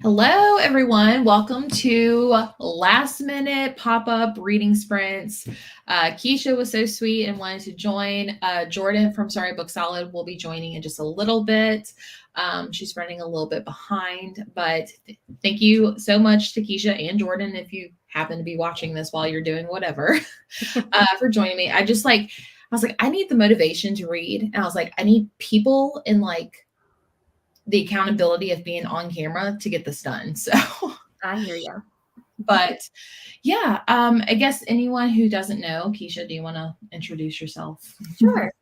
Hello, everyone. Welcome to last minute pop up reading sprints. Keisha was so sweet and wanted to join. Jordan from Sorry Book Solid will be joining in just a little bit. She's running a little bit behind, but thank you so much to Keisha and Jordan if you happen to be watching this while you're doing whatever for joining me. I need the motivation to read, and I was like, I need people in the accountability of being on camera to get this done. So, I hear you. but yeah, I guess anyone who doesn't know, Keisha, do you want to introduce yourself? Sure.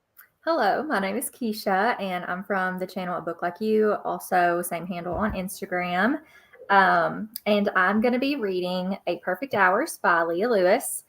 Hello, my name is Keisha, and I'm from the channel at Book Like You, also same handle on Instagram. And I'm going to be reading A Perfect Hours by Leah Lewis.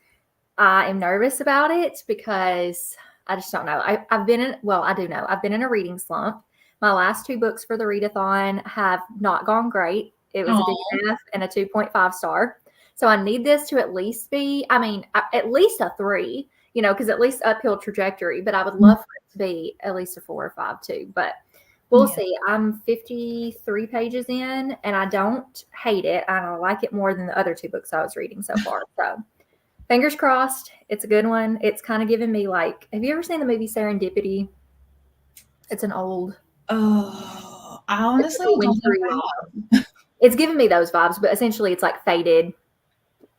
I am nervous about it because I just don't know. I've been in, well, I do know. I've been in a reading slump. My last two books for the Readathon have not gone great. It was a Oh, DNF and a 2.5 star. So I need this to at least be, at least a 3, because at least uphill trajectory, but I would love for it to be at least a 4 or 5 too. But we'll yeah. see. I'm 53 pages in and I don't hate it. I like it more than the other 2 books I was reading so far. So fingers crossed. It's a good one. It's kind of giving me have you ever seen the movie Serendipity? It's an old, Oh, I it's honestly like a don't wintry know. It's giving me those vibes, but essentially it's like Fated.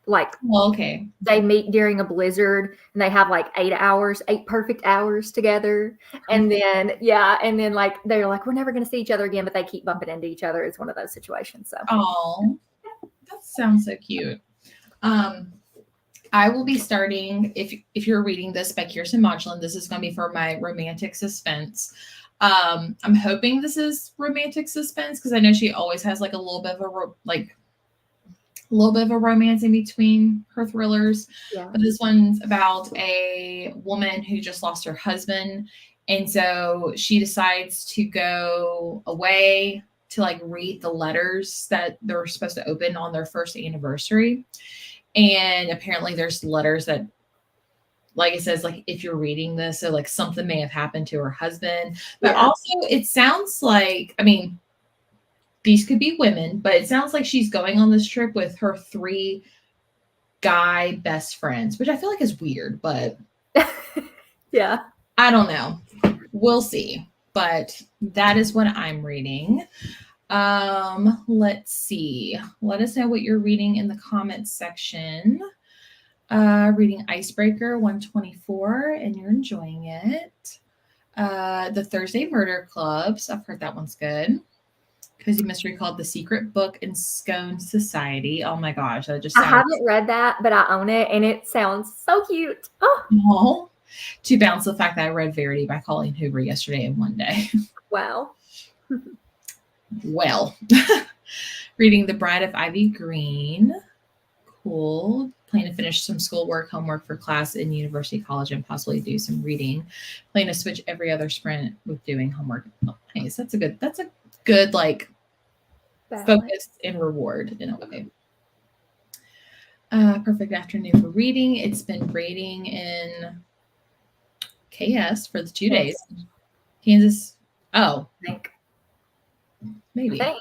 Like Well, okay. they meet during a blizzard and they have like 8 perfect hours together. And then, they're like, we're never going to see each other again, but they keep bumping into each other. It's one of those situations. So, Oh, that sounds so cute. Um, I will be starting if you're reading this by Kirsten Modulin. This is going to be for my romantic suspense. I'm hoping this is romantic suspense because I know she always has like a little bit of a romance in between her thrillers. yeah. But this one's about a woman who just lost her husband, and so she decides to go away to read the letters that they were supposed to open on their first anniversary. And apparently there's letters that it says if you're reading this, so something may have happened to her husband. But Yeah. also it sounds like, I mean, these could be women, but it sounds like she's going on this trip with her 3 guy best friends, which I feel like is weird, but Yeah. I don't know. We'll see. But that is what I'm reading. Let's see. Let us know what you're reading in the comments section. Reading Icebreaker 124, and you're enjoying it. The Thursday Murder Clubs. I've heard that one's good. Cozy Mystery called The Secret Book in Scone Society. Oh my gosh, that just I sounds. haven't read that, but I own it and it sounds so cute. Oh, Oh, to balance the fact that I read Verity by Colleen Hoover yesterday in one day. wow. Well, reading The Bride of Ivy Green. Cool. Plan to finish some schoolwork, homework for class in university, college, and possibly do some reading. Plan to switch every other sprint with doing homework. Oh, nice. That's a good focus and reward in a way. Perfect afternoon for reading. It's been raining in KS for the 2 days. Kansas. Oh, I think. maybe. I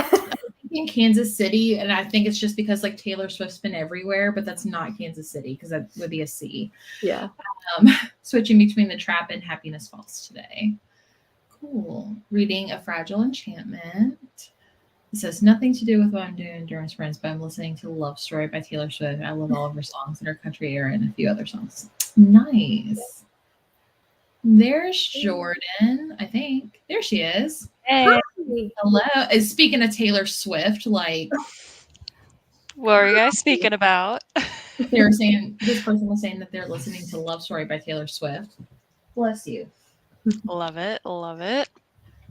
think. In Kansas City, and I think it's just because Taylor Swift's been everywhere, but that's not Kansas City because that would be a C. Yeah. Switching between the Trap and Happiness Falls today. Cool. Reading A Fragile Enchantment. It says nothing to do with what I'm doing during sprints, but I'm listening to Love Story by Taylor Swift. I love all of her songs in her country era and a few other songs. Nice. There's Jordan, I think. There she is. Hey, Hello. Speaking of Taylor Swift, what were you guys speaking about? they were saying, this person was saying that they're listening to Love Story by Taylor Swift. Bless you. Love it, love it.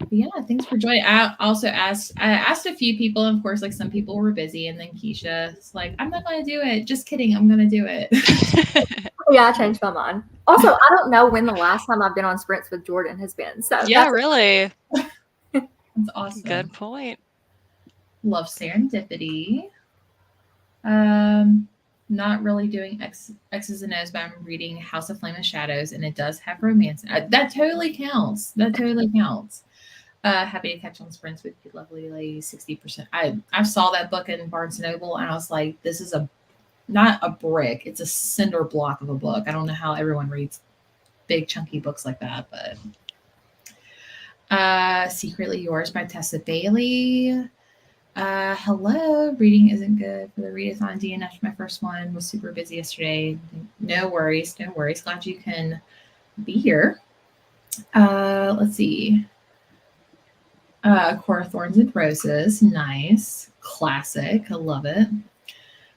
Yeah, thanks for joining. I asked a few people, and of course, some people were busy, and then Keisha's like, I'm not going to do it. Just kidding, I'm going to do it. Yeah, I changed my mind. Also, I don't know when the last time I've been on sprints with Jordan has been. So Yeah, really. That's awesome. Good point. Love Serendipity. Not really doing X's and O's, but I'm reading House of Flame and Shadows, and it does have romance. That totally counts. Happy to Catch on Sprints with You Lovely Ladies, 60%. I saw that book in Barnes & Noble, and I was like, this is not a brick. It's a cinder block of a book. I don't know how everyone reads big, chunky books like that, but Secretly Yours by Tessa Bailey. Hello, reading isn't good for the readathon. DNF my first one. Was super busy yesterday. No worries. Glad you can be here. Let's see. Cora Thorns and Roses. Nice. Classic. I love it.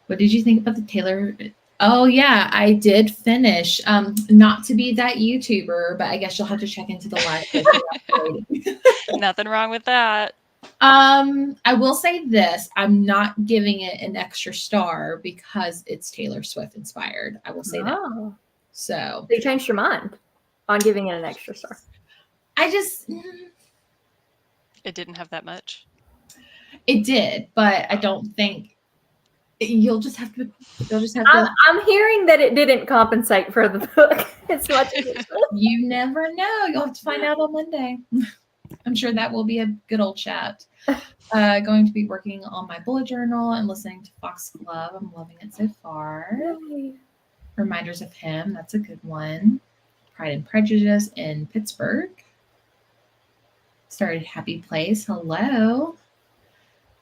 What did you think about the Taylor? Oh yeah, I did finish. Not to be that YouTuber, but I guess you'll have to check into the live. Nothing wrong with that. I will say this. I'm not giving it an extra star because it's Taylor Swift inspired. I will say that. So you changed your mind on giving it an extra star. I just It didn't have that much. It did, but I don't think you'll just have to. I'm hearing that it didn't compensate for the book as much as it should. You never know. You'll have to find out on Monday. I'm sure that will be a good old chat. Going to be working on my bullet journal and listening to Fox Glove. I'm loving it so far. Yay. Reminders of Him. That's a good one. Pride and Prejudice in Pittsburgh. Started Happy Place. Hello.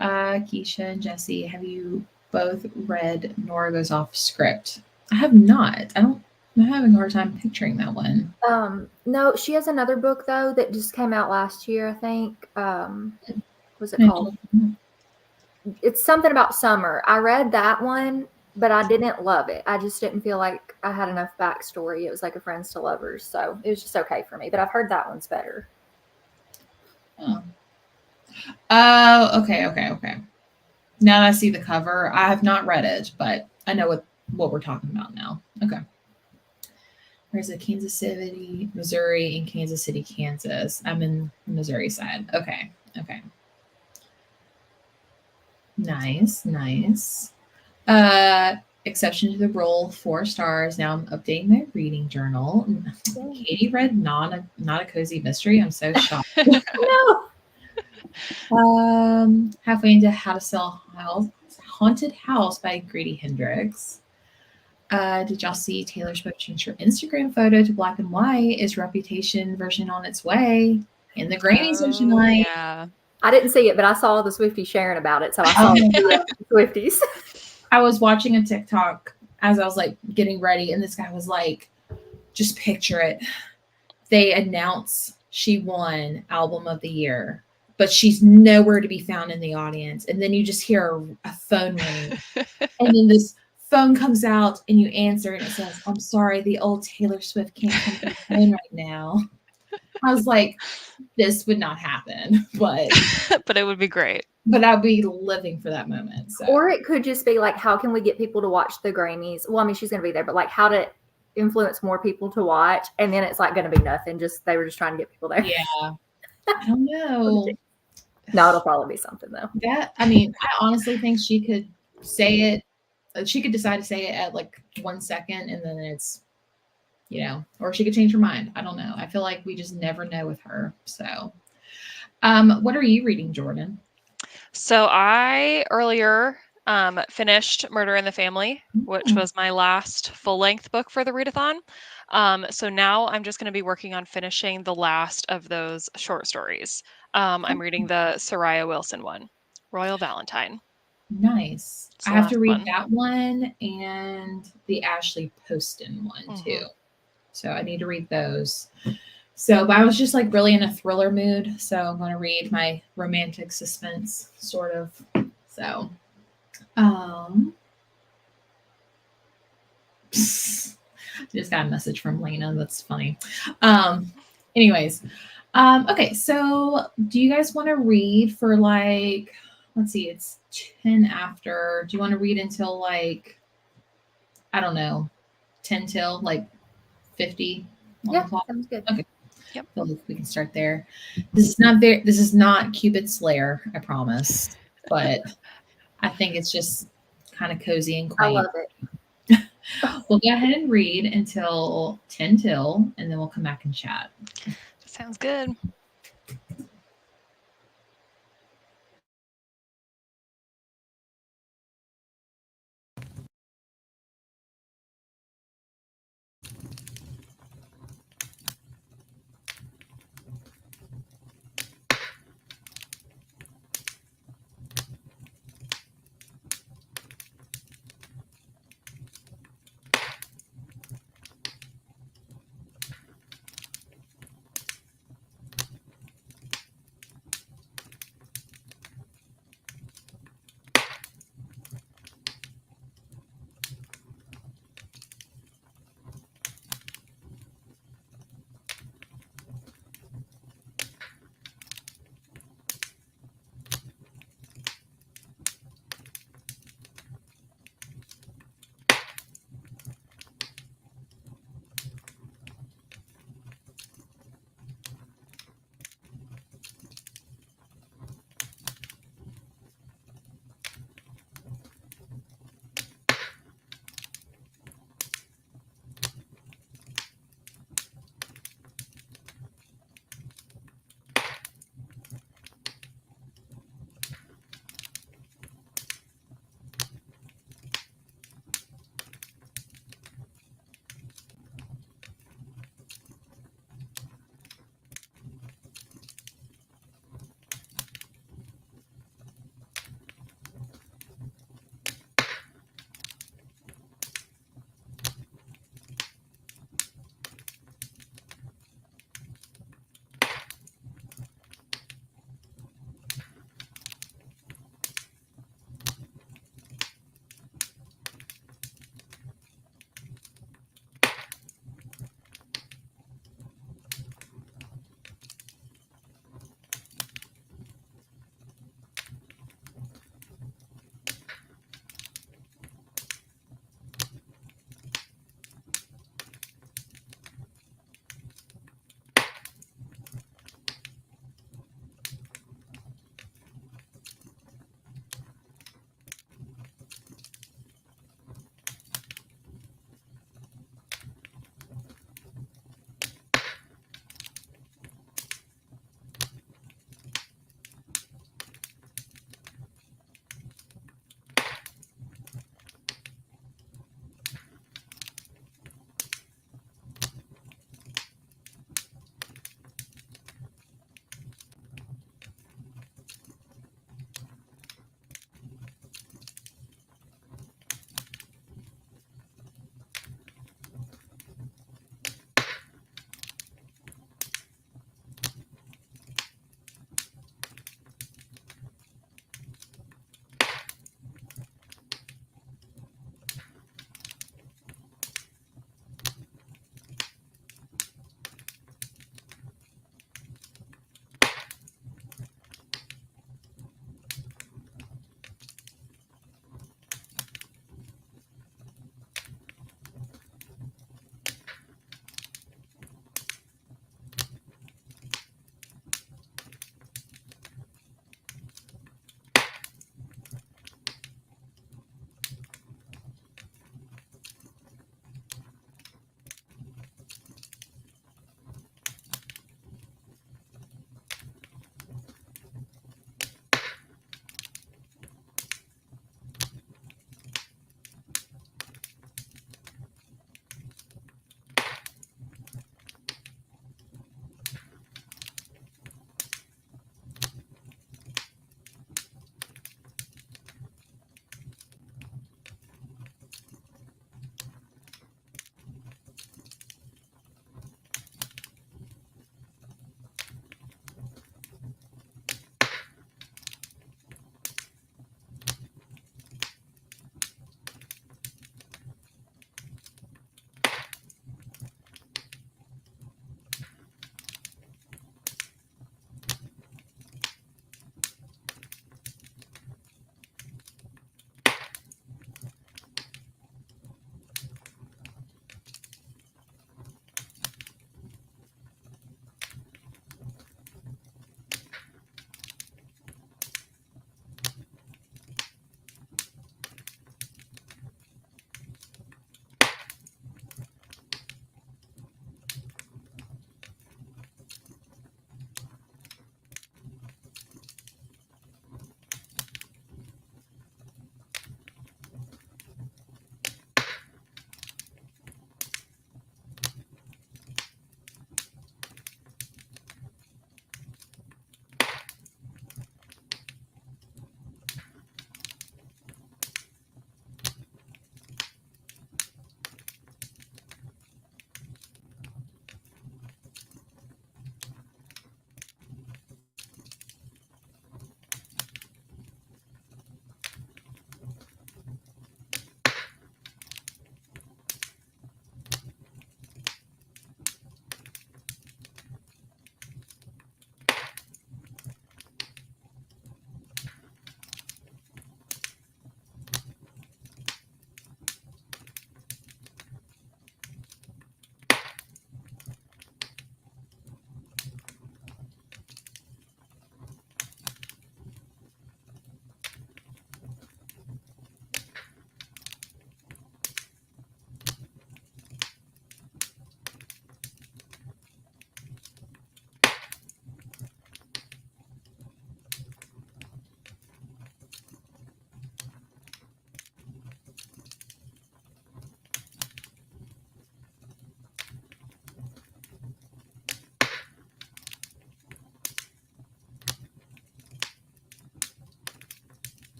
Keisha and Jesse, have you both read Nora Goes Off Script? I have not. I'm having a hard time picturing that one. No, she has another book though that just came out last year, I think. What's it called? It's something about summer. I read that one, but I didn't love it. I just didn't feel like I had enough backstory. It was like a friends to lovers, so it was just okay for me. But I've heard that one's better. Oh, okay. Now that I see the cover, I have not read it, but I know what we're talking about now. Okay. There's a Kansas City, Missouri, and Kansas City, Kansas. I'm in the Missouri side. Okay. Nice. Exception to the rule, 4 stars. Now I'm updating my reading journal. Katie read Not a Cozy Mystery. I'm so shocked. No. Halfway into How to Sell a Haunted House by Grady Hendrix. Did y'all see Taylor Swift change her Instagram photo to black and white? Is Reputation version on its way? And the Grammys are tonight. Yeah. I didn't see it, but I saw the Swifties sharing about it, so I saw the Swifties. I was watching a TikTok as I was like getting ready, and this guy was like, just picture it. They announce she won Album of the Year, but she's nowhere to be found in the audience. And then you just hear a phone ring. And then this phone comes out and you answer and it says, I'm sorry, the old Taylor Swift can't come to the phone right now. I was like, this would not happen, but it would be great. But I'd be living for that moment. So. Or it could just be like, how can we get people to watch the Grammys? Well, I mean, she's going to be there, but like how to influence more people to watch. And then it's like going to be nothing. They were just trying to get people there. Yeah. I don't know. No, it'll probably be something though. I honestly think she could say it. She could decide to say it at like 1 second and then it's, or she could change her mind. I don't know. I feel like we just never know with her. So, what are you reading, Jordan? So I earlier finished Murder in the Family, which was my last full-length book for the readathon. So now I'm just going to be working on finishing the last of those short stories. I'm reading the Soraya Wilson one, Royal Valentine. Nice. I have to read that one and the Ashley Poston one too. So I need to read those. So, but I was just like really in a thriller mood. So I'm going to read my romantic suspense sort of. So, just got a message from Lena. That's funny. Anyways, okay. So do you guys want to read for like, let's see, it's 10 after. Do you want to read until like, I don't know, 10 till like 50? Yeah, sounds good. Okay. Yep. I feel like we can start there. This is not Cupid's Lair, I promise. But I think it's just kind of cozy and quaint. I love it. We'll go ahead and read until 10 till, and then we'll come back and chat. Sounds good.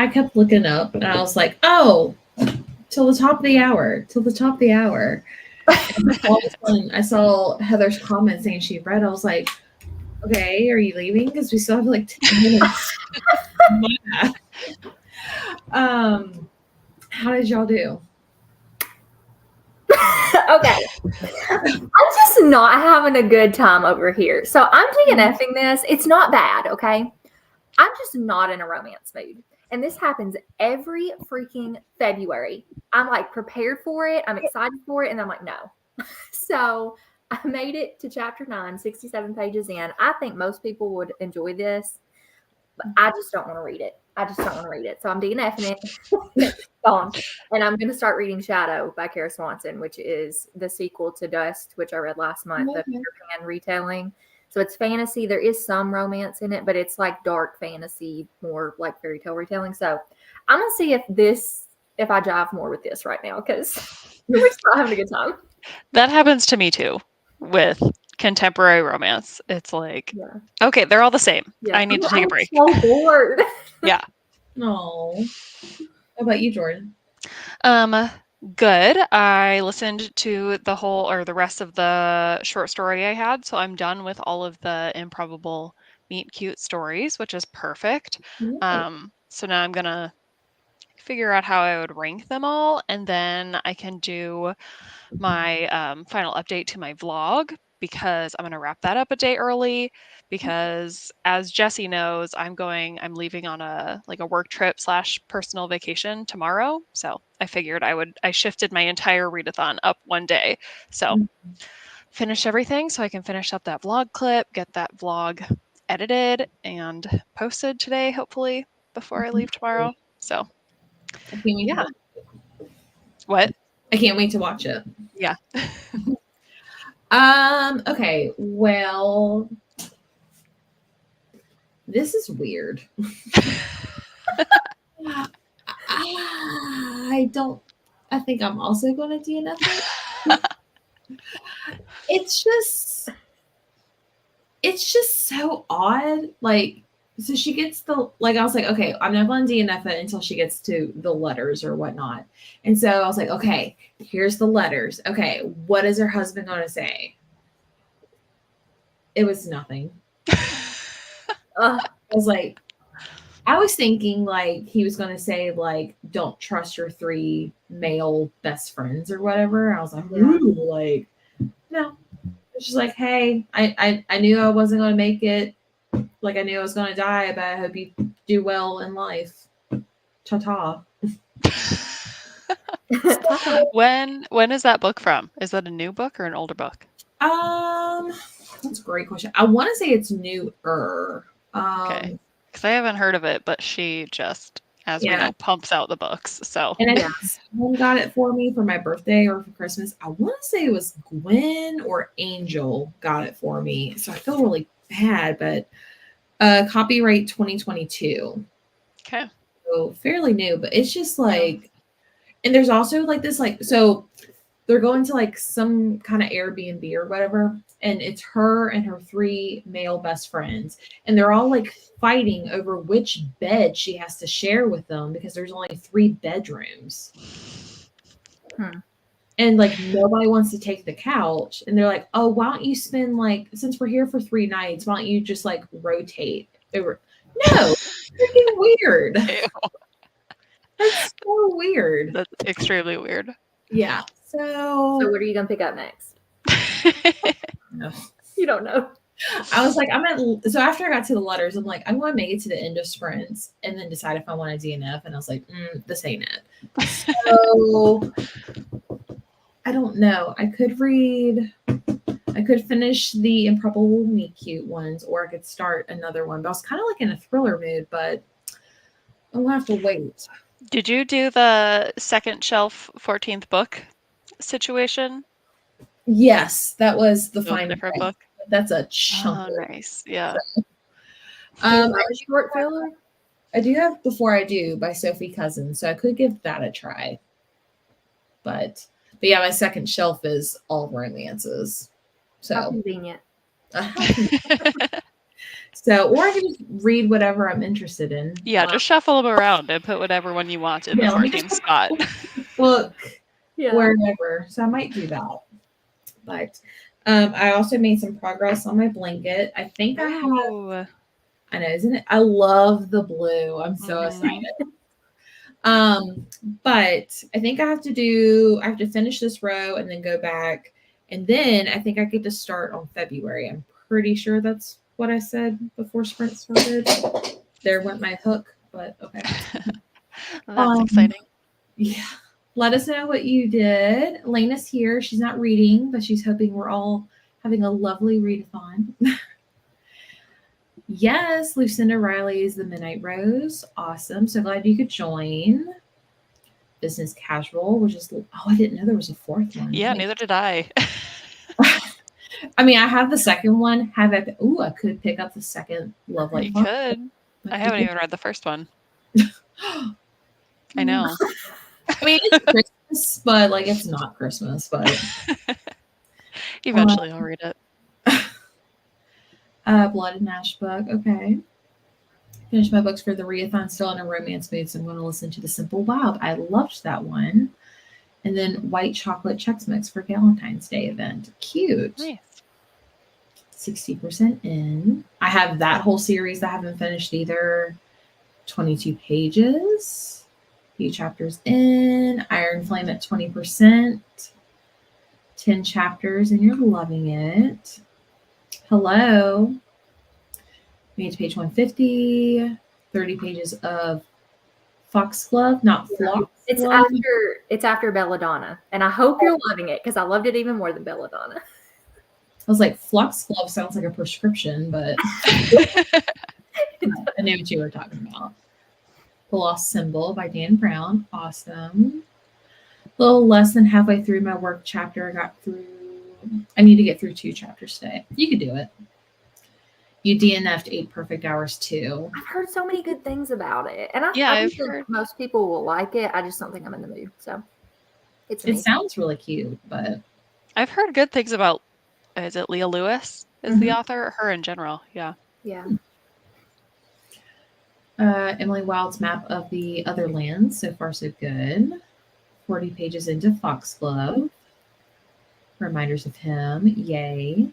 I kept looking up and I was like, oh, till the top of the hour. And all of a sudden, I saw Heather's comment saying she read. I was like, okay, are you leaving? Because we still have like 10 minutes. How did y'all do? Okay. I'm just not having a good time over here. So I'm DNFing this. It's not bad, okay? I'm just not in a romance mood. And this happens every freaking February. I'm like prepared for it. I'm excited for it. And I'm like, no. So I made it to chapter 9, 67 pages in. I think most people would enjoy this, but I just don't want to read it. So I'm DNFing it. Gone. And I'm going to start reading Shadow by Kara Swanson, which is the sequel to Dust, which I read last month, the Peter Pan retelling. So it's fantasy. There is some romance in it, but it's like dark fantasy, more like fairy tale retelling. So I'm going to see if I jive more with this right now, because we're still having a good time. That happens to me too with contemporary romance. It's like, okay, they're all the same. Yeah. I need to take a break. I'm so bored. Yeah. No. How about you, Jordan? Good. I listened to the rest of the short story I had, so I'm done with all of the improbable meet cute stories, which is perfect. So now I'm gonna figure out how I would rank them all, and then I can do my final update to my vlog, because I'm going to wrap that up a day early, because as Jesse knows, I'm leaving on a work trip / personal vacation tomorrow. So I figured I shifted my entire readathon up one day. So finish everything so I can finish up that vlog clip, get that vlog edited and posted today, hopefully before I leave tomorrow. So yeah. What? I can't wait to watch it. Yeah. Okay. Well, this is weird. I think I'm also going to DNF it. It's just so odd. Like, so she gets I was like, okay, I'm not going to DNF it until she gets to the letters or whatnot. And so I was like, okay, here's the letters. Okay, what is her husband going to say? It was nothing. I was thinking like he was going to say like, don't trust your 3 male best friends or whatever. I was like, ooh, like, no. It's just like, hey, I knew I wasn't going to make it. Like, I knew I was going to die, but I hope you do well in life. Ta-ta. When is that book from? Is that a new book or an older book? That's a great question. I want to say it's newer. Okay. Because I haven't heard of it, but she just, as we know, pumps out the books. So and I think someone got it for me for my birthday or for Christmas. I want to say it was Gwen or Angel got it for me. So I feel really bad, but copyright 2022. Okay. So fairly new, but it's just like, and there's also like this, like, so they're going to like some kind of Airbnb or whatever, and it's her and her 3 male best friends, and they're all like fighting over which bed she has to share with them because there's only 3 bedrooms. And like nobody wants to take the couch, and they're like, oh, why don't you spend like, since we're here for 3 nights, why don't you just like rotate over? No, freaking weird. Ew. That's so weird. That's extremely weird. Yeah. So what are you gonna pick up next? No. You don't know. I was like, so after I got to the letters, I'm like, I'm going to make it to the end of sprints and then decide if I want to DNF. And I was like, this ain't it. So I don't know. I could finish the Improbable Meet Cute ones, or I could start another one. But I was kind of like in a thriller mood, but I'm going to have to wait. Did you do the second shelf 14th book situation? Yes, that was the final different book. That's a chunk. Oh, nice. Yeah. Short filler? I do have Before I Do by Sophie Cousin, so I could give that a try. But yeah, my second shelf is all romances. So how convenient. So, or I can just read whatever I'm interested in. Yeah, just shuffle them around and put whatever one you want in the working spot. Book Yeah. wherever. So I might do that. But I also made some progress on my blanket. I think I have. Ooh. I know, isn't it? I love the blue. I'm so excited. But I think I have to finish this row and then go back. And then I think I get to start on February. I'm pretty sure that's what I said before sprint started. There went my hook, but okay. That's exciting. Yeah. Let us know what you did. Lena's here. She's not reading, but she's hoping we're all having a lovely readathon. Yes, Lucinda Riley's The Midnight Rose. Awesome. So glad you could join. Business Casual, which is, I didn't know there was a fourth one. Yeah, neither did I. I mean, I have the second one. I could pick up the second Love Light. You could. I haven't even read the first one. I know. I mean, it's Christmas, but like it's not Christmas, but eventually I'll read it. Blood and Ash book. Okay. Finished my books for the readathon, still in a romance mood, so I'm going to listen to The Simple Wild. I loved that one. And then White Chocolate Chex Mix for Valentine's Day event. Cute. Nice. 60% in. I have that whole series that I haven't finished either. 22 pages. Few chapters in. Iron Flame at 20%. 10 chapters, and you're loving it. Hello. Made to page 150. 30 pages of Foxglove, not Flock. It's after Belladonna, and I hope you're loving it because I loved it even more than Belladonna. I was like, Foxglove sounds like a prescription, but I knew what you were talking about. The Lost Symbol by Dan Brown. Awesome. A little less than halfway through my work chapter. I need to get through 2 chapters today. You could do it. You DNF'd 8 Perfect Hours too. I've heard so many good things about it, and I've heard most people will like it. I just don't think I'm in the mood. So it sounds really cute, but I've heard good things about. Is it Leah Lewis? Is the author? Her in general? Yeah. Yeah. Emily Wilde's Map of the Other Lands. So far, so good. 40 pages into Foxglove. Reminders of him. Yay.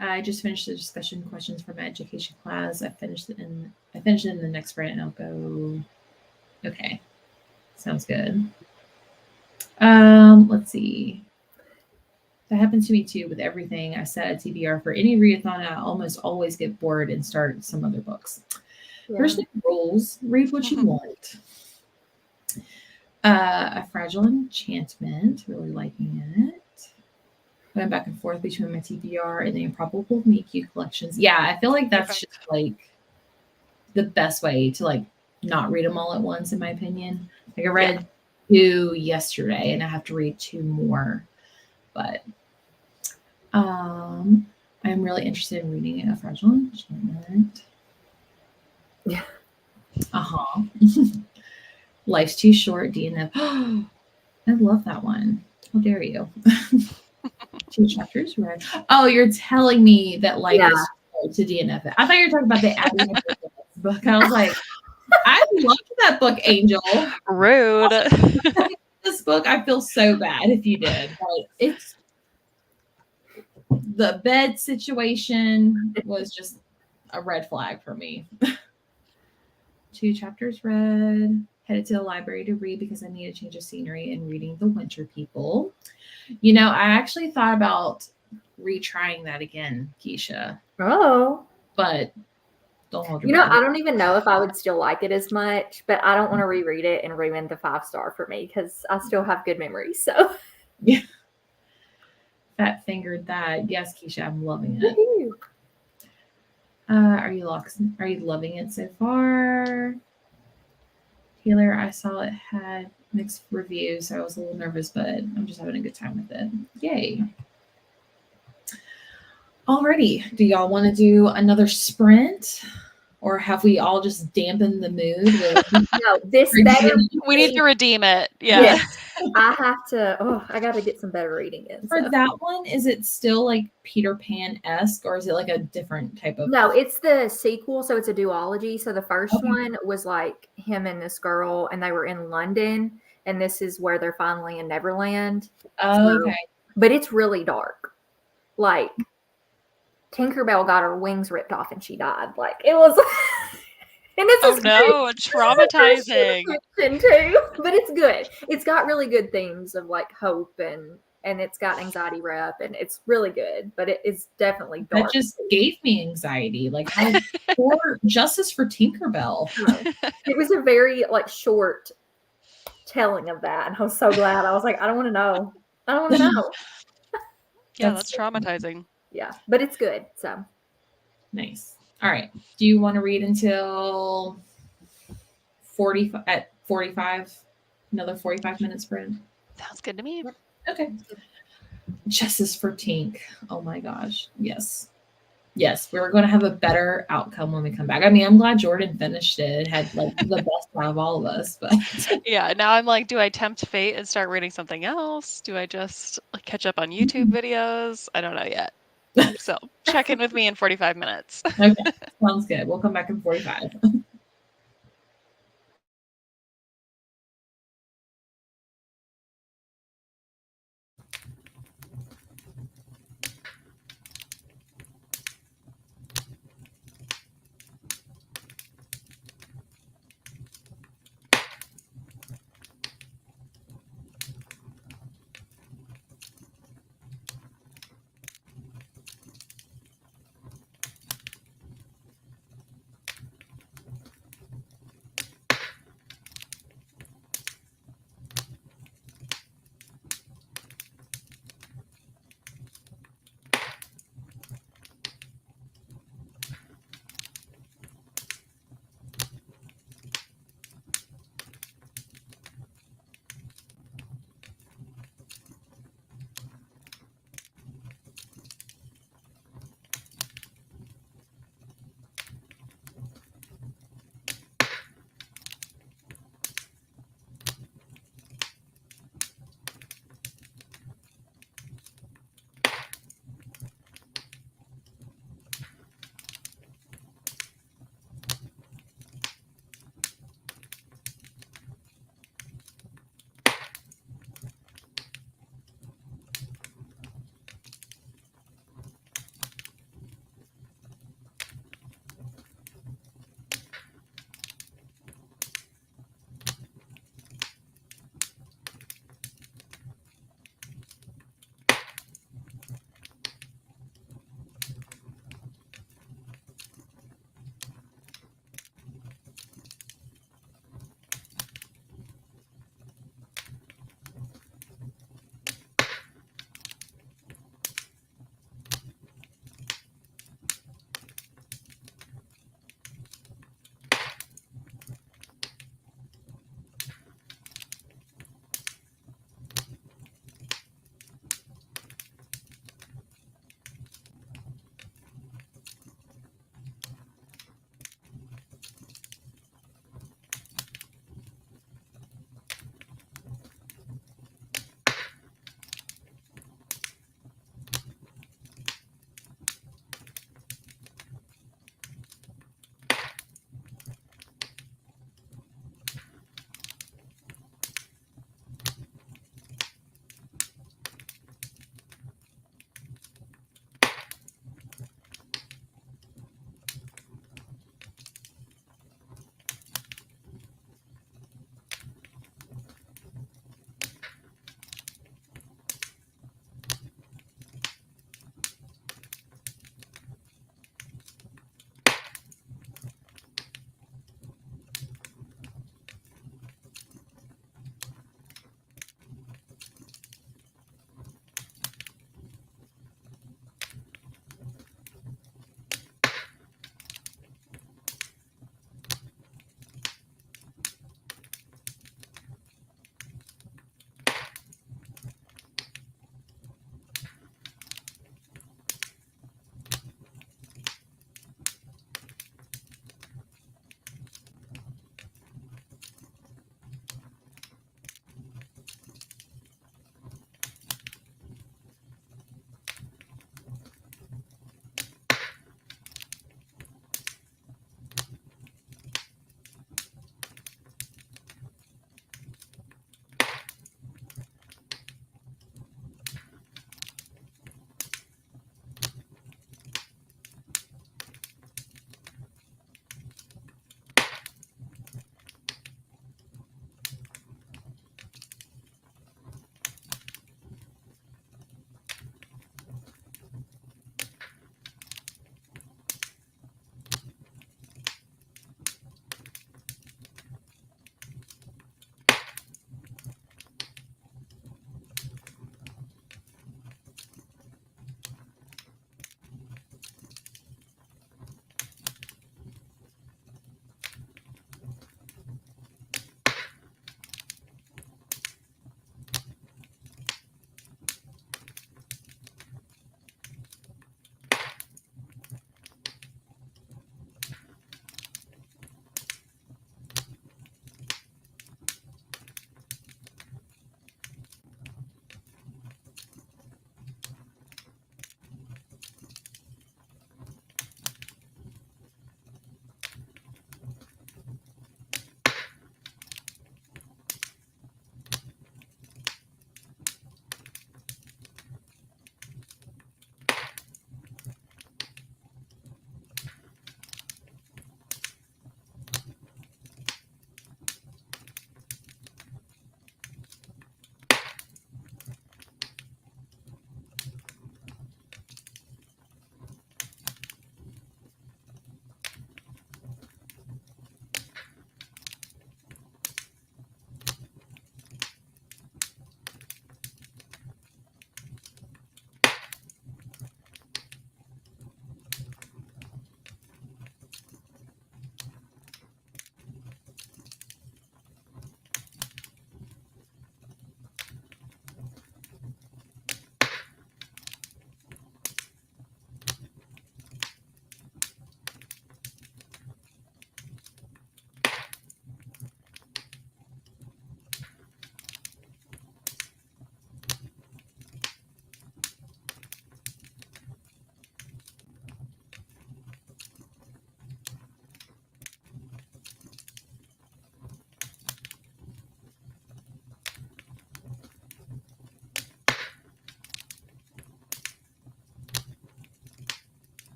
I just finished the discussion questions for my education class. I finished it in the next sprint, and I'll go. Okay. Sounds good. Let's see. That happens to me too with everything I set at TBR for any readathon. I almost always get bored and start some other books. Yeah. There's no rules. Read what you want. A Fragile Enchantment. Really liking it. Going back and forth between my TBR and the Improbable Meet-Cute collections. Yeah, I feel like that's just like the best way to like not read them all at once, in my opinion. Like I read 2 yesterday, and I have to read 2 more. But I'm really interested in reading A Fragile Enchantment. Yeah. Life's Too Short, DNF. I love that one. How dare you? 2 chapters, right? Oh, you're telling me that Life is short to DNF it. I thought you were talking about the Abby book. I was like, I loved that book, Angel. Rude. This book, I feel so bad if you did. But it's the bed situation was just a red flag for me. 2 chapters read. Headed to the library to read because I need a change of scenery and reading The Winter People. You know, I actually thought about retrying that again, Keisha. Oh. But don't hold your breath. I don't even know if I would still like it as much, but I don't want to reread it and ruin the 5-star for me because I still have good memories. So yeah. Fat fingered that. Yes, Keisha, I'm loving it. Woo-hoo. Are you loving it so far? Taylor, I saw it had mixed reviews, so I was a little nervous, but I'm just having a good time with it. Yay. Alrighty. Do y'all want to do another sprint? or have we all just dampened the mood with No, this better. We need to redeem it. Yeah. Yes. I have to. Oh, I got to get some better reading in. For So. that one, is it still like Peter Pan-esque, or is it like a different type of? No, it's the sequel, so it's a duology. So the first Okay. one was like him and this girl, and they were in London, and this is where they're finally in Neverland. Oh, okay. But it's really dark. Like Tinkerbell got her wings ripped off and she died. Like it was. And this Oh is no, it's traumatizing. Too, but it's good. It's got really good themes of like hope and it's got anxiety rep and it's really good. But it is definitely dark. That just gave me anxiety. Like how poor justice for Tinkerbell. It was a very like short telling of that, and I was so glad. I was like, I don't want to know. I don't want to know. Yeah, that's traumatizing. Yeah, but it's good. So nice. All right. Do you want to read until 45? Another 45 minutes sprint? Sounds good to me. Okay. Justice for Tink. Oh my gosh. Yes. Yes, we're going to have a better outcome when we come back. I mean, I'm glad Jordan finished it. It had like the best out of all of us. But yeah, now I'm like, do I tempt fate and start reading something else? Do I just like catch up on YouTube videos? I don't know yet. So check in with me in 45 minutes. Okay, sounds good. We'll come back in 45.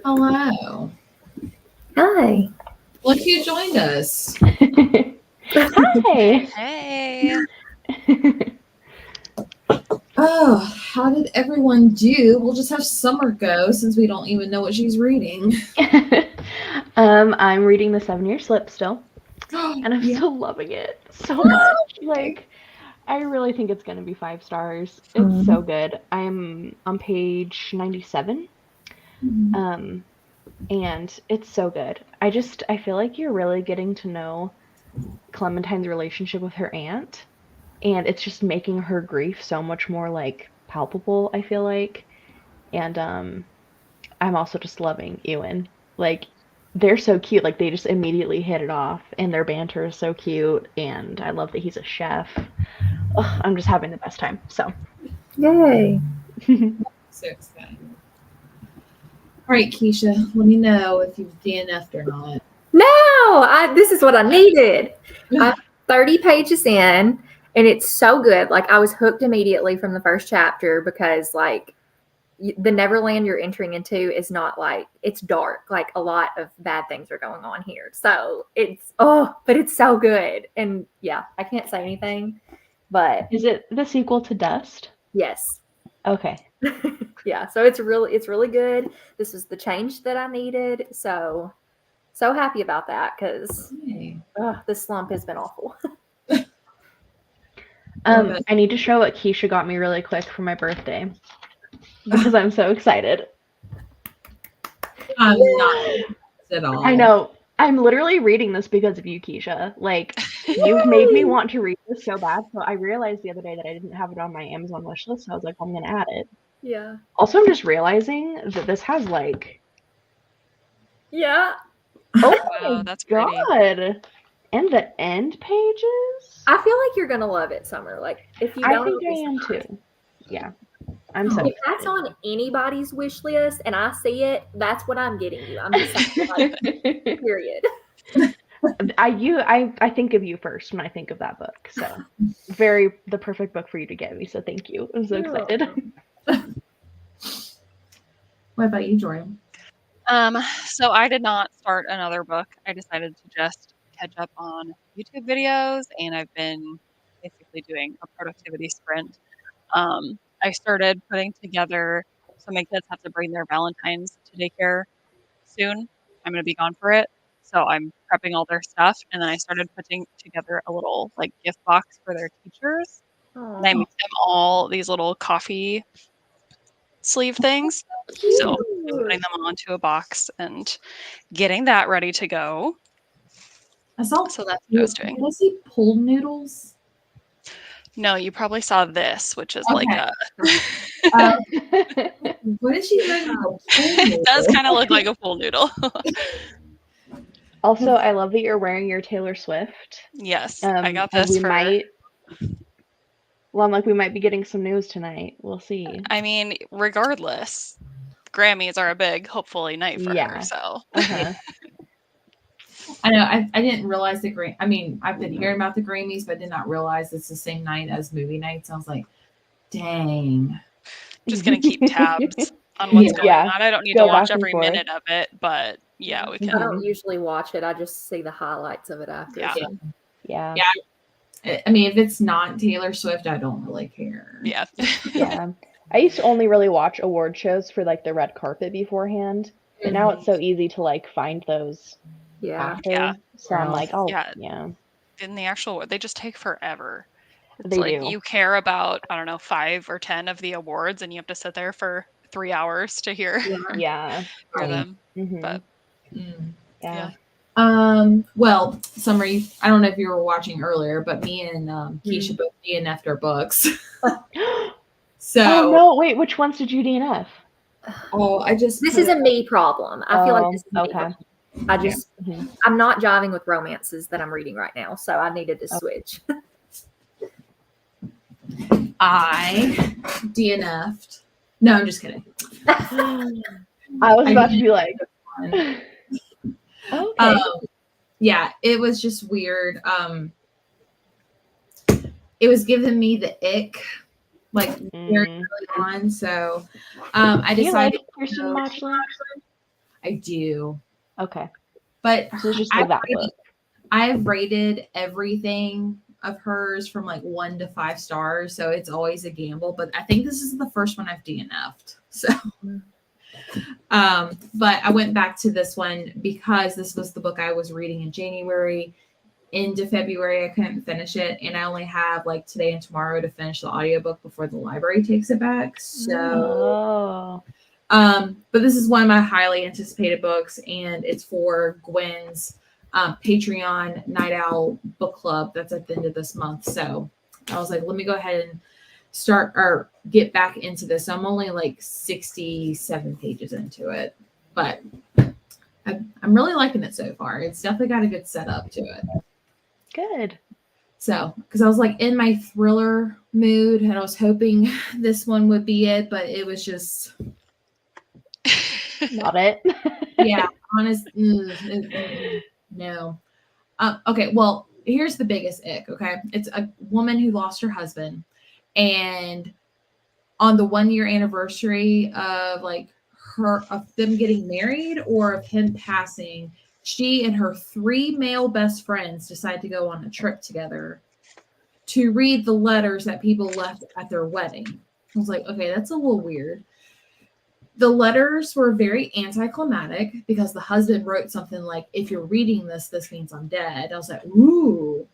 Hello. Hi. Look who joined us. Hi. Hey. Oh, how did everyone do? We'll just have Summer go since we don't even know what she's reading. I'm reading The 7-Year Slip still, and I'm Yeah. still loving it so much. Like, I really think it's gonna be 5 stars. It's so good. I'm on page 97, and it's so good. I feel like you're really getting to know Clementine's relationship with her aunt, and it's just making her grief so much more like palpable, I feel like. And I'm also just loving Ewan. Like, they're so cute. Like, they just immediately hit it off, and their banter is so cute. And I love that he's a chef. Ugh, I'm just having the best time. So, Yay. So excited. All right, Keisha, let me know if you've DNF'd or not. No, this is what I needed. I'm 30 pages in, and it's so good. Like, I was hooked immediately from the first chapter because, like, the Neverland you're entering into is not like, it's dark. Like, a lot of bad things are going on here. So but it's so good. And yeah, I can't say anything, but is it the sequel to Dust? yes. Okay. Yeah, so it's really good. This is the change that I needed. So happy about that because this slump has been awful. I need to show what Keisha got me really quick for my birthday because I'm so excited. I'm not at all. I know. I'm literally reading this because of you, Keisha. Like, you've made me want to read this so bad. So I realized the other day that I didn't have it on my Amazon wish list. So I was like, I'm going to add it. Yeah. Also, I'm just realizing that this has like. Yeah. Oh Wow, my that's pretty. God. And the end pages? I feel like you're going to love it, Summer. Like, if you don't. I think I am too. Yeah. I'm so If that's on anybody's wish list and I see it, that's what I'm getting you. I'm just saying, like, period. I think of you first when I think of that book. So the perfect book for you to get me. So thank you. I'm so excited. What about you, Jordan? So I did not start another book. I decided to just catch up on YouTube videos, and I've been basically doing a productivity sprint. I started putting together, so my kids have to bring their Valentines to daycare soon. I'm going to be gone for it. So I'm prepping all their stuff. And then I started putting together a little like gift box for their teachers. And I made them all these little coffee sleeve things. So I'm putting them onto a box and getting that ready to go. So that's what I was doing. Did I see pulled noodles? No, you probably saw this, which is like a. What is she doing? It does kind of look like a pool noodle. Also, I love that you're wearing your Taylor Swift. Yes, I got this for. Well, I'm like, we might be getting some news tonight. We'll see. I mean, regardless, Grammys are a big, hopefully, night for her. So. I know. I didn't realize I mean, I've been hearing about the Grammys, but did not realize it's the same night as movie night. So I was like, dang. Just gonna keep tabs on what's going on. I don't need to watch every minute of it, but yeah, we can. I don't usually watch it. I just see the highlights of it after. Yeah. So. Yeah. I mean, if it's not Taylor Swift, I don't really care. Yeah. Yeah. I used to only really watch award shows for like the red carpet beforehand, but now it's so easy to like find those after. Yeah. So I'm like, oh, yeah. In the actual, they just take forever. It's they like do. You care about, I don't know, 5 or 10 of the awards, and you have to sit there for 3 hours to hear them. But yeah. Well, Summer, I don't know if you were watching earlier, but me and Keisha both DNF'd our books. So. Oh no! Wait, which ones did you DNF? Oh, This is a me problem. I feel like this is a me problem. I just, I'm not jiving with romances that I'm reading right now, so I needed to switch. I DNF'd. No, I'm just kidding. I was about to be like, okay. Yeah, it was just weird. It was giving me the ick, like very early on. So I decided. Kirsten Machler? I do. Okay. But So it's just like that book. I've rated everything of hers from like 1 to 5 stars, so it's always a gamble. But I think this is the first one I've DNF'd. So, but I went back to this one because this was the book I was reading in January. Into February, I couldn't finish it, and I only have like today and tomorrow to finish the audiobook before the library takes it back. So, but this is one of my highly anticipated books, and it's for Gwen's Patreon Night Owl book club that's at the end of this month. So I was like, let me go ahead and start or get back into this. I'm only like 67 pages into it, but I'm really liking it so far. It's definitely got a good setup to it. Good. So, because I was like in my thriller mood and I was hoping this one would be it, but it was just not it. Yeah, honest. No. Okay, well, here's the biggest ick, okay? It's a woman who lost her husband, and on the 1-year anniversary of like of them getting married or of him passing, she and her 3 male best friends decide to go on a trip together to read the letters that people left at their wedding. I was like, okay, that's a little weird. The letters were very anticlimactic because the husband wrote something like, if you're reading this, this means I'm dead. I was like, ooh,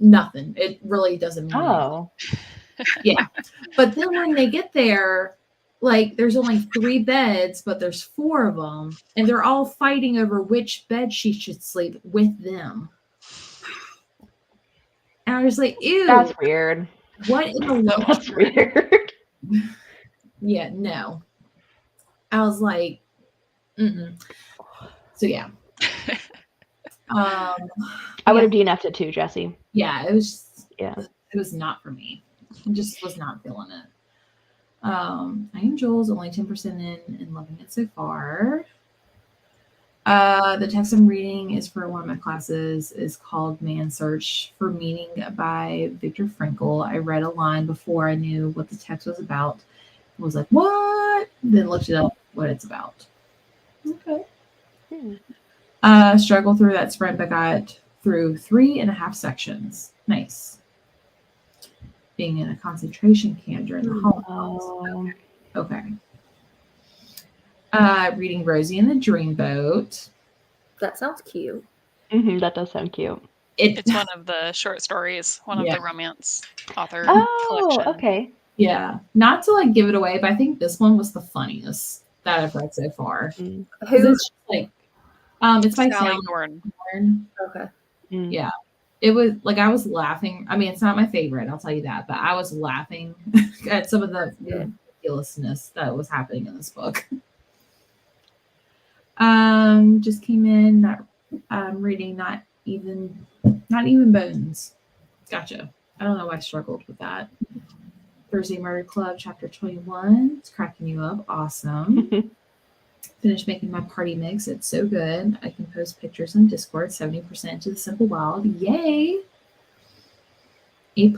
nothing. It really doesn't mean anything. Yeah. But then when they get there, like there's only 3 beds, but there's 4 of them, and they're all fighting over which bed she should sleep with them. And I was like, ew. That's weird. What in the world? That's weird. Yeah, no. I was like, mm-mm. So yeah. I would have DNF'd it too, Jessie. Yeah, it was. Yeah, it was not for me. I just was not feeling it. I am Joel's only 10% in and loving it so far. The text I'm reading is for one of my classes. Is called "Man's Search for Meaning" by Viktor Frankl. I read a line before I knew what the text was about. I was like, "What?" Then looked it up what it's about. Okay. Struggled through that sprint, but got through 3.5 sections. Nice. Being in a concentration camp during the Holocaust. Okay. Reading Rosie and the Dreamboat. That sounds cute. That does sound cute. It's one of the short stories, one of the romance author collection. Okay. Yeah. Not to like give it away, but I think this one was the funniest that I've read so far. Who's like it's by Sally Thorne. Okay. Yeah. It was like I was laughing. I mean, it's not my favorite, I'll tell you that, but I was laughing at some of the ridiculousness that was happening in this book. Just came in that reading Not Even Bones. Gotcha. I don't know why I struggled with that. Thursday Murder Club, chapter 21. It's cracking you up. Awesome. Finished making my party mix. It's so good. I can post pictures on Discord. 70% to the Simple Wild. Yay! 8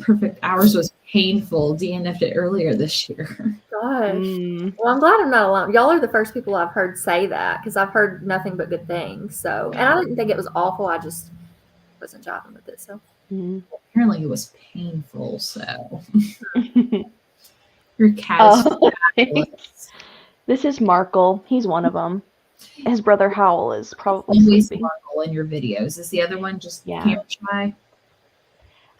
Perfect Hours was painful. DNF'd it earlier this year. Gosh. Well, I'm glad I'm not alone. Y'all are the first people I've heard say that because I've heard nothing but good things. So, and I didn't think it was awful. I just wasn't jiving with it. So, apparently it was painful. So, your cat is This is Markle. He's one of them. His brother Howell is probably sleeping. Markle in your videos. Is the other one just camera shy?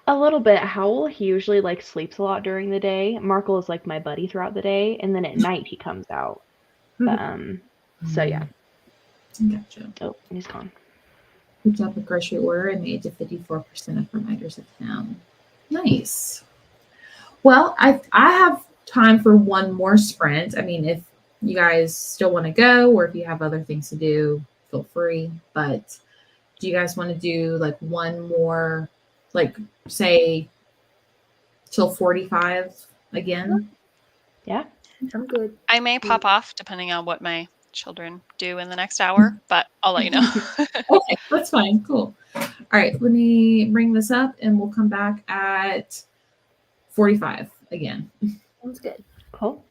A little bit. Howell, he usually like sleeps a lot during the day. Markle is like my buddy throughout the day, and then at night he comes out. But, so yeah. Gotcha. Oh, he's gone. Picked up a grocery order and made it to 54% of reminders of him. Nice. Well, I have time for one more sprint. I mean, if you guys still want to go, or if you have other things to do, feel free. But do you guys want to do like one more, like say till 45 again? Yeah, I'm good. I may pop off depending on what my children do in the next hour, but I'll let you know. Okay, that's fine. Cool. All right, let me bring this up and we'll come back at 45 again. Sounds good. Cool.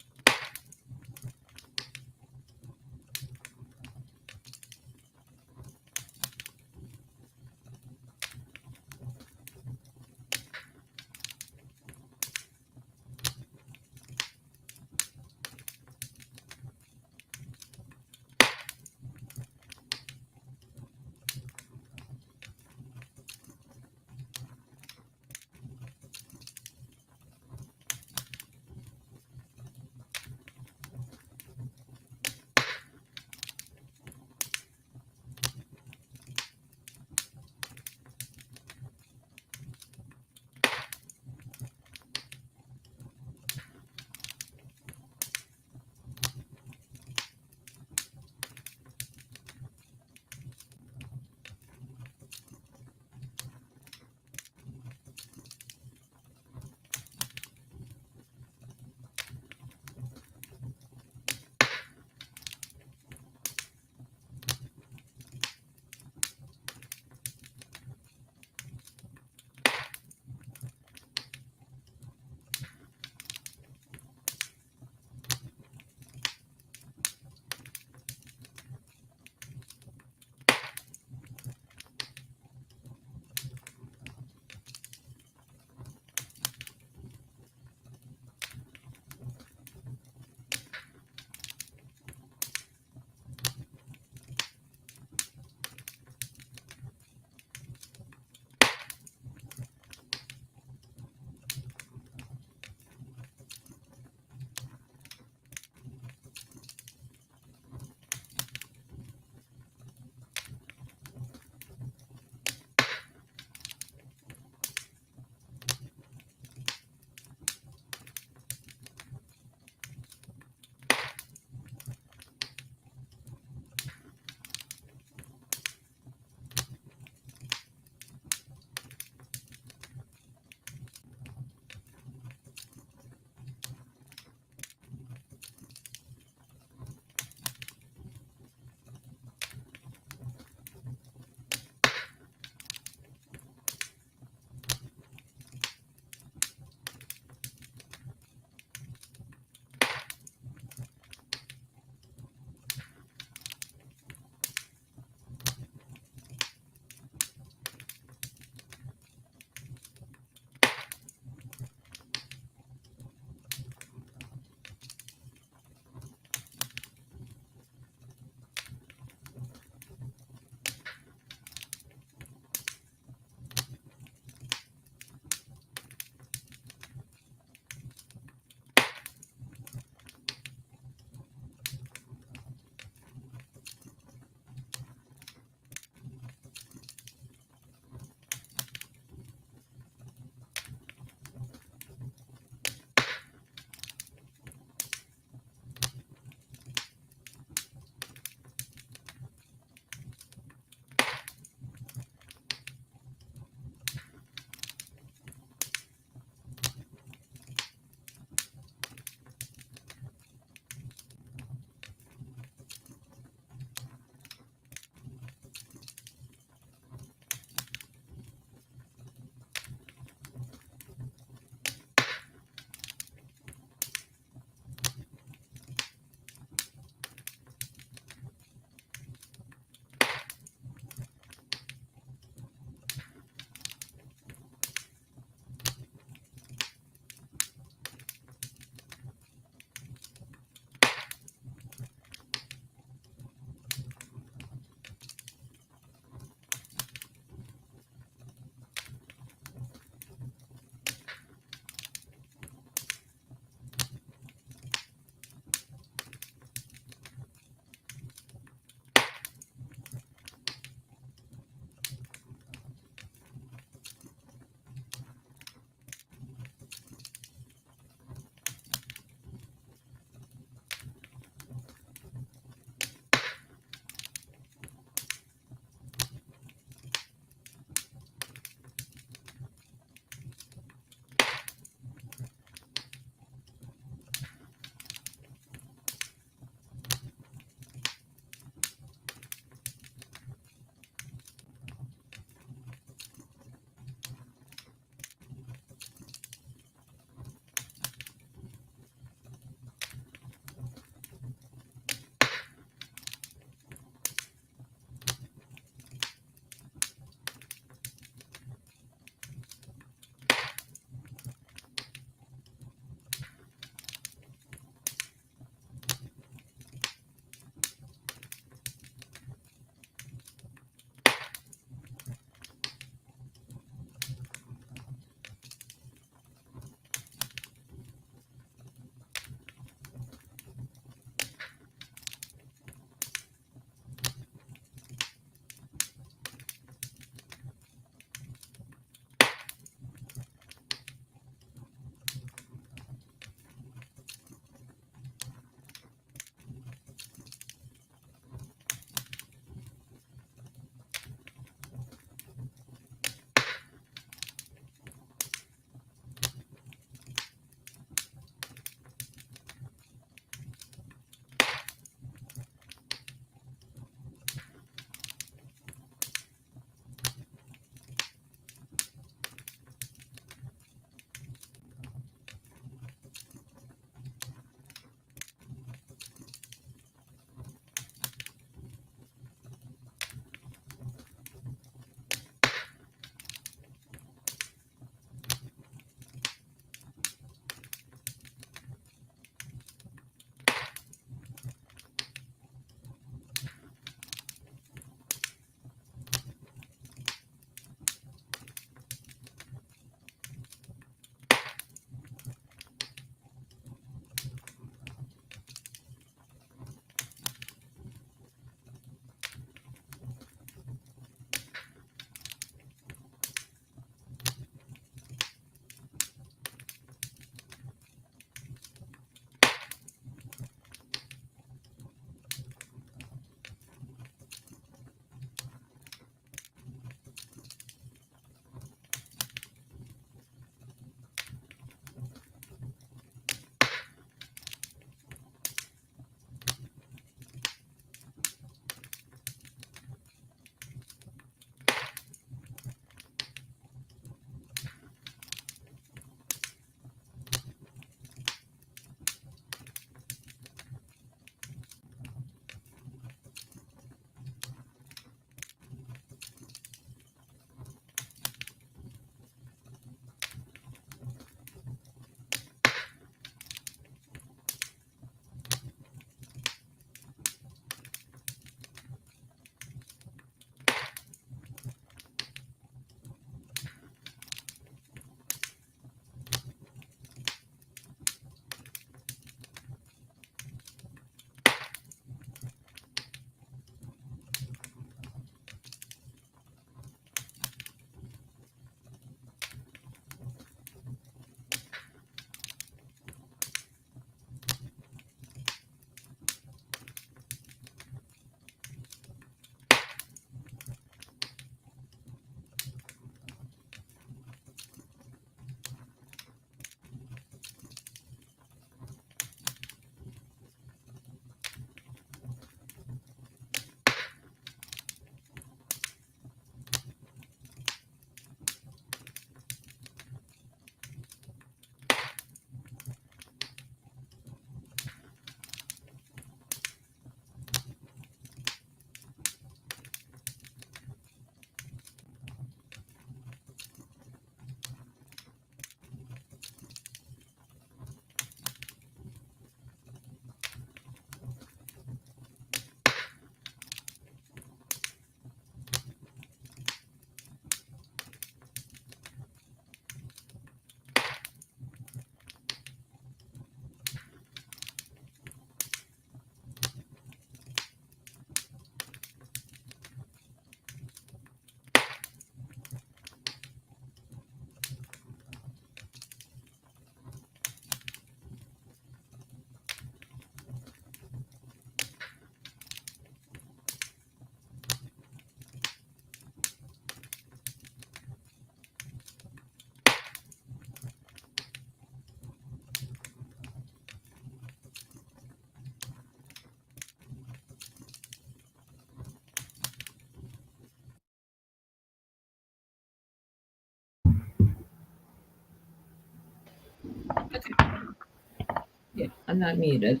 Yeah, I'm not muted.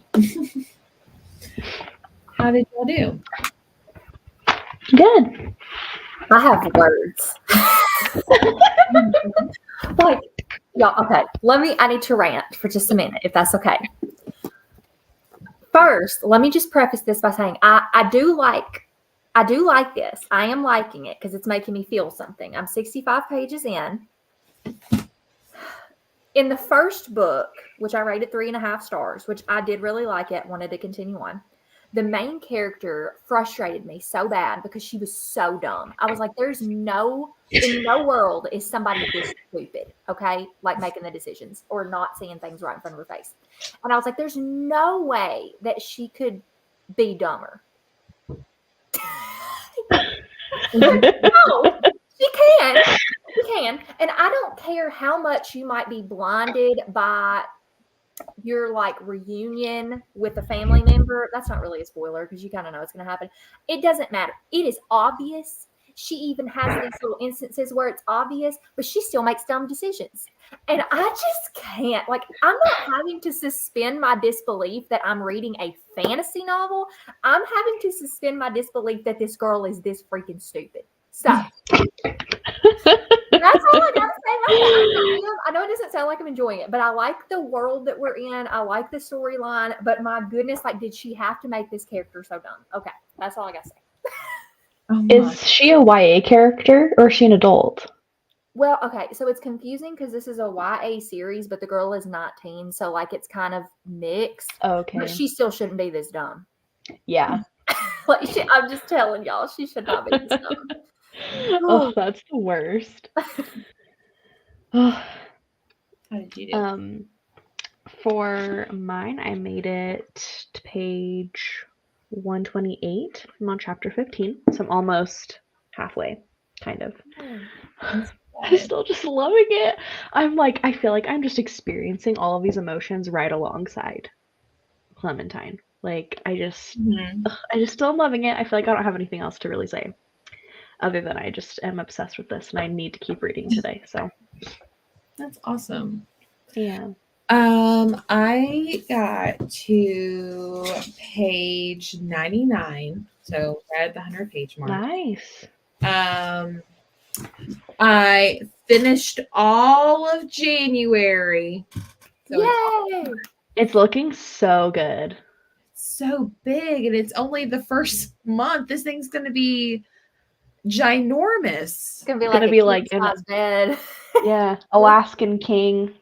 How did y'all do? Good. I have words. Like, y'all, okay. I need to rant for just a minute, if that's okay. First, let me just preface this by saying I do like this. I am liking it because it's making me feel something. I'm 65 pages in. In the first book, which I rated 3.5 stars, which I did really like it, wanted to continue on. The main character frustrated me so bad because she was so dumb. I was like, in no world is somebody this stupid, okay? Like making the decisions or not seeing things right in front of her face. And I was like, there's no way that she could be dumber. No, she can. She can. And I don't care how much you might be blinded by your like reunion with a family member. That's not really a spoiler because you kind of know it's going to happen. It doesn't matter. It is obvious. She even has these little instances where it's obvious, but she still makes dumb decisions. And I just can't. Like, I'm not having to suspend my disbelief that I'm reading a fantasy novel. I'm having to suspend my disbelief that this girl is this freaking stupid. So that's all I gotta say about that. I know it doesn't sound like I'm enjoying it, but I like the world that we're in. I like the storyline, but my goodness, like, did she have to make this character so dumb? Okay, that's all I gotta say. Is she a YA character or is she an adult? Well, okay, so it's confusing because this is a YA series, but the girl is 19, so like it's kind of mixed. Okay. But she still shouldn't be this dumb. Yeah. Like I'm just telling y'all, she should not be this dumb. Oh, that's the worst. How did you do? For mine, I made it to page 128. I'm on chapter 15, so I'm almost halfway, kind of. I'm still just loving it. I feel like I'm just experiencing all of these emotions right alongside Clementine. Like, I just still am loving it. I feel like I don't have anything else to really say other than I just am obsessed with this and I need to keep reading today. So that's awesome. Yeah. I got to page 99, so right at the 100-page mark. Nice. I finished all of January. So yay! It's looking so good. So big, and it's only the first month. This thing's gonna be ginormous. It's gonna be like in a bed. Yeah, Alaskan king.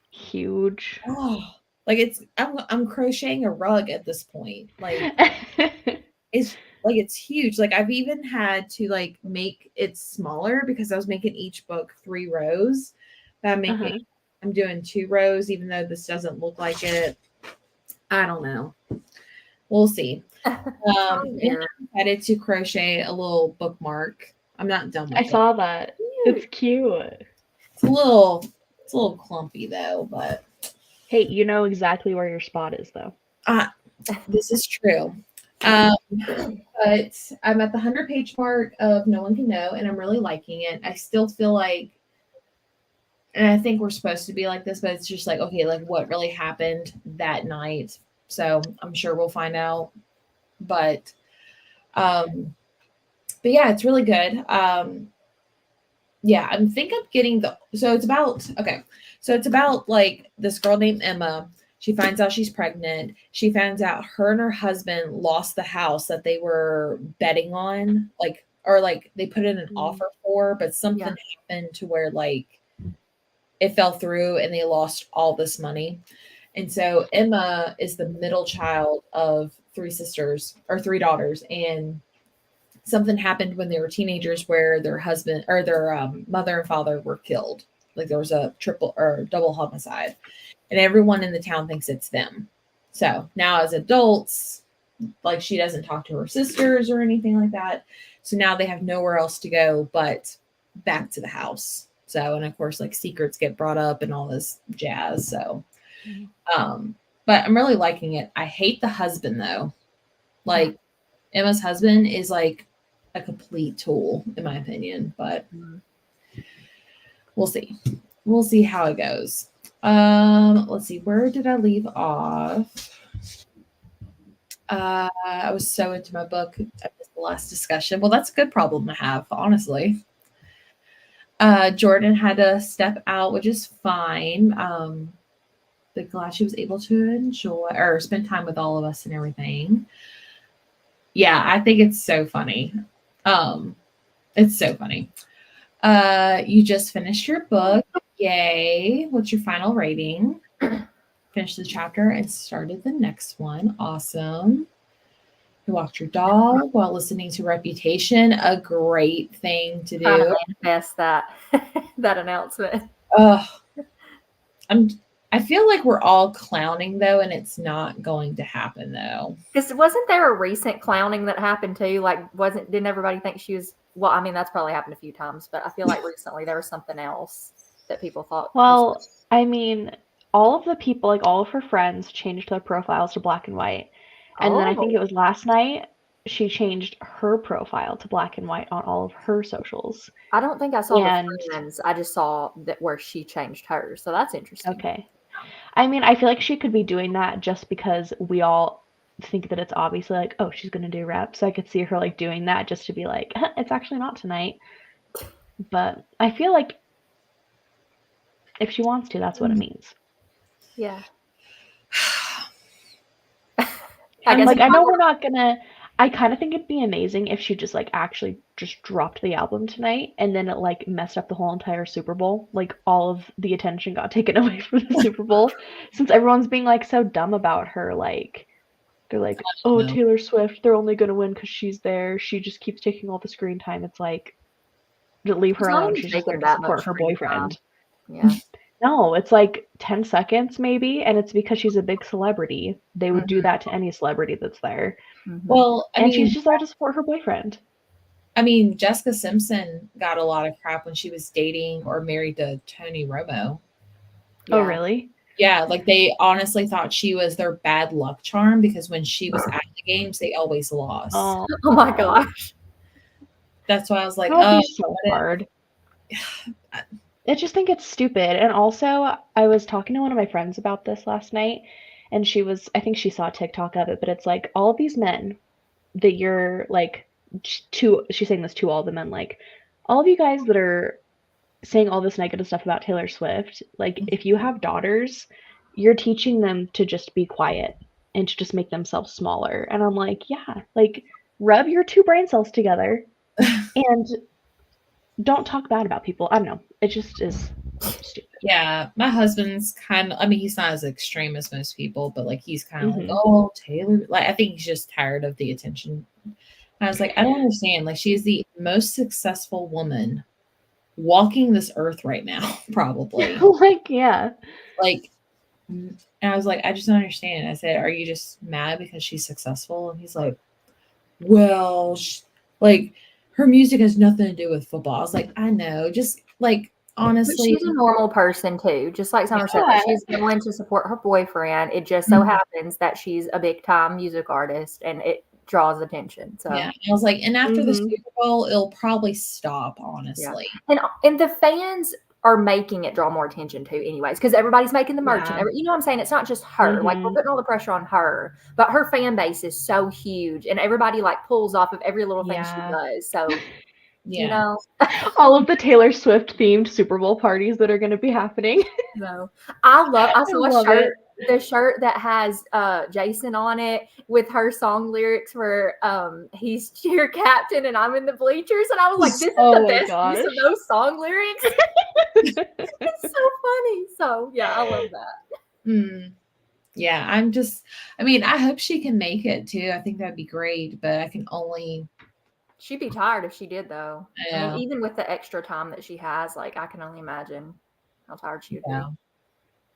Huge. Oh, like I'm crocheting a rug at this point. Like it's huge. Like I've even had to like make it smaller because I was making each book 3 rows. But I'm doing 2 rows, even though this doesn't look like it. I don't know. We'll see. I'm headed to crochet a little bookmark. I'm not done with it. I saw that. It's cute. It's a little clumpy though, but hey, you know exactly where your spot is though. This is true. But I'm at the 100-page mark of No One Can Know, and I'm really liking it. I still feel like, and I think we're supposed to be like this, but it's just like, okay, like what really happened that night. So I'm sure we'll find out. But yeah, it's really good. Yeah, I think I'm getting so it's about like this girl named Emma. She finds out she's pregnant. She finds out her and her husband lost the house that they were betting on, or they put in an offer for, but something happened to where like it fell through and they lost all this money. And so Emma is the middle child of 3 sisters or 3 daughters, and something happened when they were teenagers where their husband or their mother and father were killed. Like there was a triple or double homicide, and everyone in the town thinks it's them. So now as adults, like she doesn't talk to her sisters or anything like that. So now they have nowhere else to go but back to the house. So, and of course, like secrets get brought up and all this jazz. So, but I'm really liking it. I hate the husband though. Like Emma's husband is like a complete tool in my opinion, but we'll see how it goes. Let's see, where did I leave off? I was so into my book. I missed the last discussion. Well, that's a good problem to have, honestly. Jordan had to step out, which is fine. But glad she was able to enjoy or spend time with all of us and everything. Yeah, I think it's so funny. It's so funny. You just finished your book. Yay. What's your final rating? Finished the chapter and started the next one. Awesome. You walked your dog while listening to Reputation. A great thing to Trying do. to manifest that that announcement. I feel like we're all clowning though, and it's not going to happen though. Because wasn't there a recent clowning that happened too? Like, didn't everybody think she was? Well, I mean, that's probably happened a few times, but I feel like recently there was something else that people thought. Well, I mean, all of the people, like all of her friends, changed their profiles to black and white. And then I think it was last night, she changed her profile to black and white on all of her socials. I don't think I saw the friends. I just saw that where she changed hers. So that's interesting. Okay. I mean, I feel like she could be doing that just because we all think that it's obviously like, oh, she's going to do rep. So I could see her like doing that just to be like, it's actually not tonight. But I feel like if she wants to, that's what it means. Yeah. I know we're not gonna. I kind of think it'd be amazing if she just like actually just dropped the album tonight, and then it like messed up the whole entire Super Bowl. Like all of the attention got taken away from the Super Bowl, since everyone's being like so dumb about her. Like they're like, oh, Taylor Swift, they're only gonna win because she's there. She just keeps taking all the screen time. It's like, leave her alone. She's just there to support her boyfriend. Yeah. No, it's like 10 seconds maybe, and it's because she's a big celebrity. They would do that to any celebrity that's there. Well, I mean, she's just there to support her boyfriend. I mean, Jessica Simpson got a lot of crap when she was dating or married to Tony Romo. Yeah. Oh, really? Yeah, like they honestly thought she was their bad luck charm because when she was at the games, they always lost. Oh my gosh. That's why I was like, oh, so hard. I just think it's stupid. And also, I was talking to one of my friends about this last night, and I think she saw a TikTok of it, but it's like all of these men that you're like, she's saying this to all the men, like, all of you guys that are saying all this negative stuff about Taylor Swift, like, if you have daughters, you're teaching them to just be quiet and to just make themselves smaller. And I'm like, yeah, like, rub your two brain cells together and don't talk bad about people. I don't know. It just is stupid. Yeah, my husband's kind of, I mean, he's not as extreme as most people, but like he's kind of like, oh, Taylor. Like, I think he's just tired of the attention. And I was like, I don't understand. Like, she is the most successful woman walking this earth right now, probably. Like, yeah. Like, and I was like, I just don't understand. I said, are you just mad because she's successful? And he's like, well, like, her music has nothing to do with football. I was like, I know, just like honestly, but she's a normal person too. Just like Summer said, she's going to support her boyfriend. It just so happens that she's a big time music artist, and it draws attention. So yeah, I was like, and after the Super Bowl, it'll probably stop. Honestly, and the fans are making it draw more attention too, anyways, because everybody's making the merch. And you know what I'm saying? It's not just her. Like, we're putting all the pressure on her, but her fan base is so huge, and everybody like pulls off of every little thing she does. So, you know, all of the Taylor Swift themed Super Bowl parties that are going to be happening. No, I saw a shirt. The shirt that has Jason on it with her song lyrics where he's cheer captain and I'm in the bleachers, and I was like, this is the best use of those song lyrics. It's so funny. So yeah, I love that. Yeah, I hope she can make it too. I think that'd be great, but I can only. She'd be tired if she did, though. Yeah. I mean, even with the extra time that she has, like, I can only imagine how tired she would be.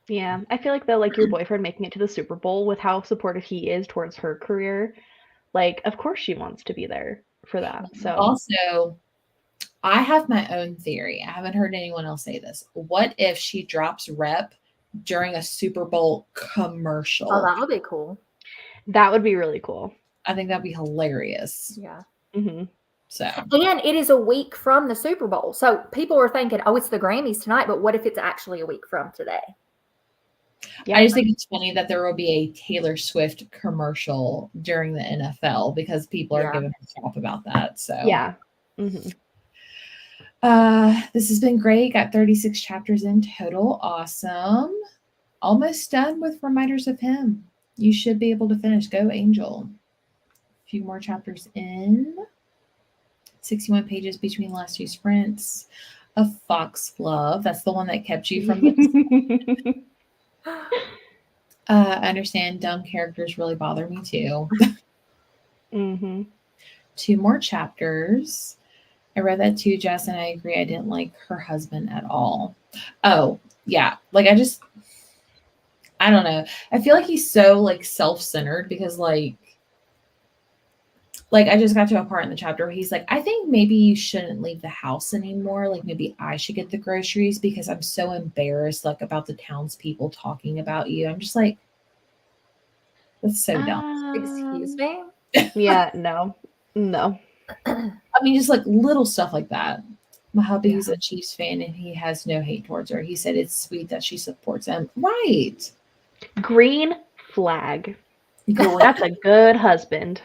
Yeah, I feel like though, like your boyfriend making it to the Super Bowl with how supportive he is towards her career, like of course she wants to be there for that. So also, I have my own theory. I haven't heard anyone else say this. What if she drops rep during a Super Bowl commercial? Oh, that would be cool. That would be really cool. I think that'd be hilarious. Yeah. So, and it is a week from the Super Bowl. So people are thinking, oh, it's the Grammys tonight, but what if it's actually a week from today? Yeah. I just think it's funny that there will be a Taylor Swift commercial during the NFL because people are giving a crap about that. So Yeah. Mm-hmm. This has been great. Got 36 chapters in total. Awesome. Almost done with Reminders of Him. You should be able to finish. Go, Angel. A few more chapters in. 61 pages between the last two sprints. A Foxglove. That's the one that kept you from the I understand dumb characters really bother me too. Mm-hmm. 2 more chapters. I read that too, Jess, and I agree. I didn't like her husband at all. Oh, yeah. Like, I don't know. I feel like he's so, like, self-centered because, like, I just got to a part in the chapter where he's like, I think maybe you shouldn't leave the house anymore. Like, maybe I should get the groceries because I'm so embarrassed, like, about the townspeople talking about you. I'm just like, that's so dumb. Excuse me? Yeah, no. I mean, just like little stuff like that. My hubby's a Chiefs fan and he has no hate towards her. He said it's sweet that she supports him. Right. Green flag. That's a good husband.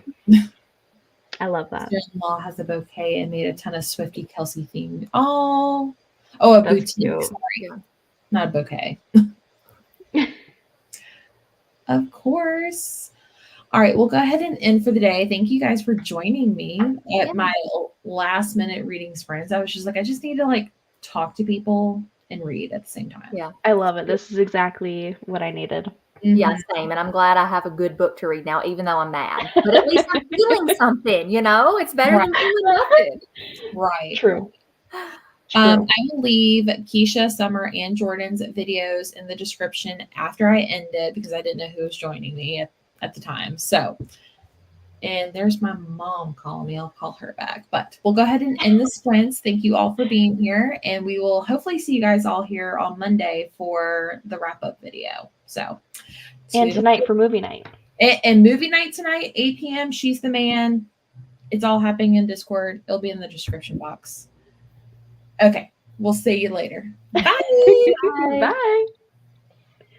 I love that. Sister-in-law has a bouquet and made a ton of Swifty Kelsey themed. Oh, a That's boutique. cute. Sorry, not a bouquet. Of course. All right, we'll go ahead and end for the day. Thank you guys for joining me at my last minute reading sprints. I was just like, I just need to like talk to people and read at the same time. Yeah. I love it. This is exactly what I needed. Yeah, same. And I'm glad I have a good book to read now, even though I'm mad. But at least I'm feeling something, you know? It's better than feeling nothing. Right. True. I will leave Keisha, Summer, and Jordan's videos in the description after I ended because I didn't know who was joining me at the time. So, and there's my mom calling me. I'll call her back. But we'll go ahead and end the sprints. Thank you all for being here. And we will hopefully see you guys all here on Monday for the wrap-up video. So, and tonight for movie night. And movie night tonight, 8 p.m. She's the Man. It's all happening in Discord. It'll be in the description box. Okay. We'll see you later. Bye. Bye.